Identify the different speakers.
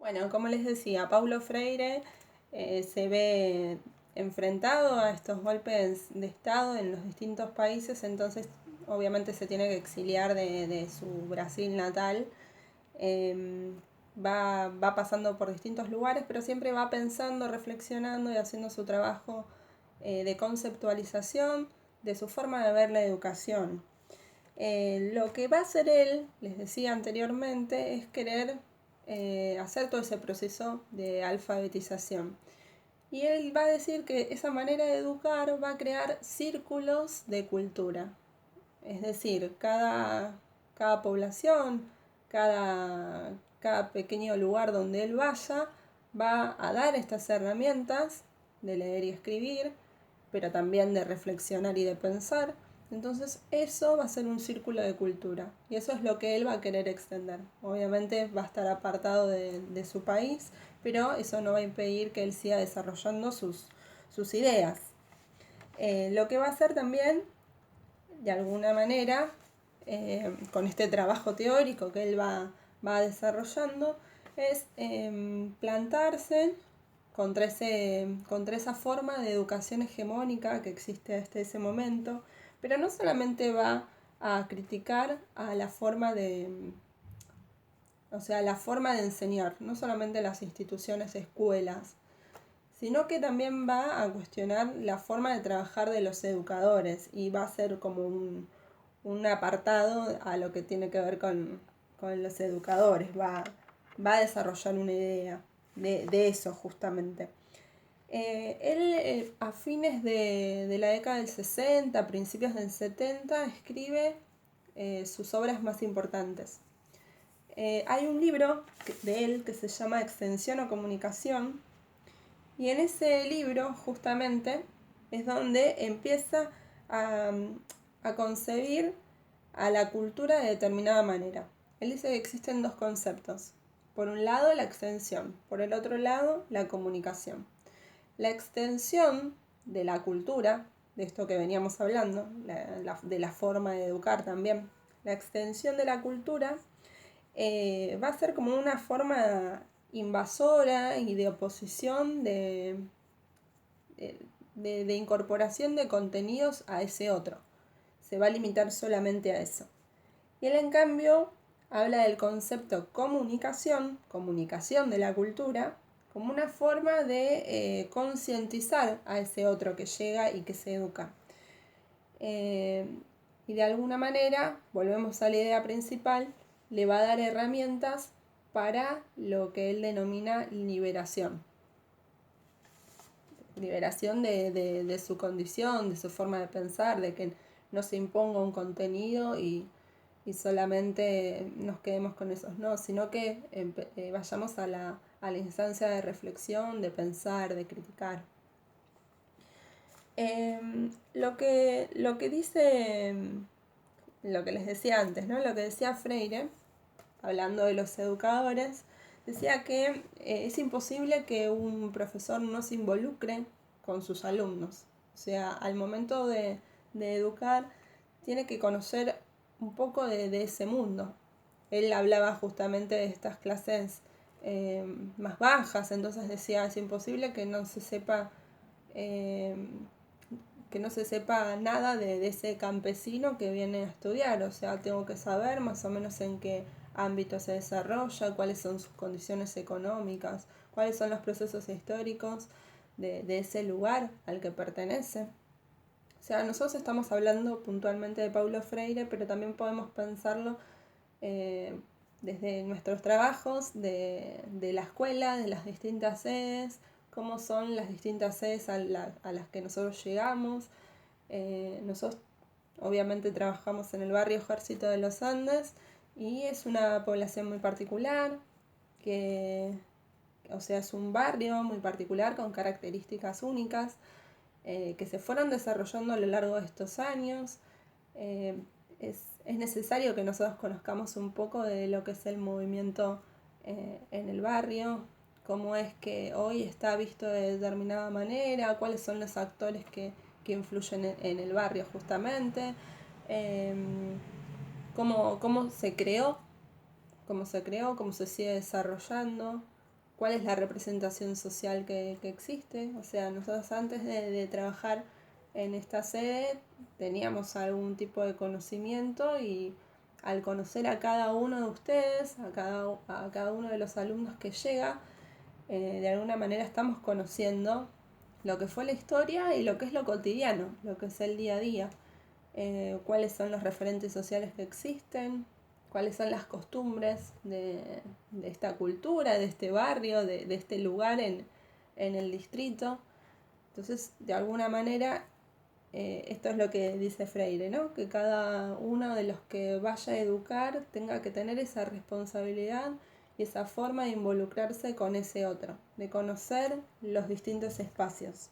Speaker 1: Bueno, como les decía, Paulo Freire se ve enfrentado a estos golpes de Estado en los distintos países, entonces obviamente se tiene que exiliar de su Brasil natal. Eh, va pasando por distintos lugares, pero siempre va pensando, reflexionando y haciendo su trabajo de conceptualización de su forma de ver la educación. Lo que va a hacer él, les decía anteriormente, es querer hacer todo ese proceso de alfabetización. Y él va a decir que esa manera de educar va a crear círculos de cultura. Es decir, cada población, cada pequeño lugar donde él vaya, va a dar estas herramientas de leer y escribir, pero también de reflexionar y de pensar. Entonces eso va a ser un círculo de cultura y eso es lo que él va a querer extender. Obviamente va a estar apartado de su país, pero eso no va a impedir que él siga desarrollando sus ideas. Lo que va a hacer también, de alguna manera, con este trabajo teórico que él va desarrollando, es plantarse contra esa forma de educación hegemónica que existe hasta ese momento, pero no solamente va a criticar a la forma la forma de enseñar, no solamente las instituciones, escuelas, sino que también va a cuestionar la forma de trabajar de los educadores y va a ser como un apartado a lo que tiene que ver con los educadores, va a desarrollar una idea de eso justamente. Él a fines de la década del 60, principios del 70, escribe sus obras más importantes. Hay un libro de él que se llama Extensión o Comunicación, y en ese libro justamente es donde empieza a concebir a la cultura de determinada manera. Él dice que existen dos conceptos. Por un lado la extensión, por el otro lado la comunicación. La extensión de la cultura, de esto que veníamos hablando, de la forma de educar también, la extensión de la cultura va a ser como una forma invasora y de oposición de incorporación de contenidos a ese otro. Se va a limitar solamente a eso. Y él en cambio habla del concepto comunicación de la cultura, como una forma de concientizar a ese otro que llega y que se educa. Y de alguna manera, volvemos a la idea principal, le va a dar herramientas para lo que él denomina liberación. Liberación de su condición, de su forma de pensar, de que no se imponga un contenido y solamente nos quedemos con esos no, sino que vayamos a la instancia de reflexión, de pensar, de criticar. Lo que dice, lo que les decía antes, ¿no? Lo que decía Freire, hablando de los educadores, decía que es imposible que un profesor no se involucre con sus alumnos. O sea, al momento de educar, tiene que conocer un poco de ese mundo. Él hablaba justamente de estas clases más bajas, entonces decía, es imposible que no se sepa nada de ese campesino que viene a estudiar. O sea, tengo que saber más o menos en qué ámbito se desarrolla, cuáles son sus condiciones económicas, cuáles son los procesos históricos de ese lugar al que pertenece. O sea, nosotros estamos hablando puntualmente de Paulo Freire, pero también podemos pensarlo desde nuestros trabajos, de la escuela, de las distintas sedes, cómo son las distintas sedes a las que nosotros llegamos. Nosotros obviamente trabajamos en el barrio Ejército de los Andes y es una población muy particular, o sea, es un barrio muy particular con características únicas que se fueron desarrollando a lo largo de estos años. Es necesario que nosotros conozcamos un poco de lo que es el movimiento en el barrio, cómo es que hoy está visto de determinada manera, cuáles son los actores que influyen en el barrio justamente, cómo se creó, cómo se sigue desarrollando, cuál es la representación social que existe. O sea, nosotros antes de trabajar en esta sede teníamos algún tipo de conocimiento y al conocer a cada uno de ustedes, a cada uno de los alumnos que llega, de alguna manera estamos conociendo lo que fue la historia y lo que es lo cotidiano, lo que es el día a día, cuáles son los referentes sociales que existen, cuáles son las costumbres de esta cultura, de este barrio, de este lugar en el distrito. Entonces, de alguna manera, esto es lo que dice Freire, ¿no? Que cada uno de los que vaya a educar tenga que tener esa responsabilidad y esa forma de involucrarse con ese otro, de conocer los distintos espacios.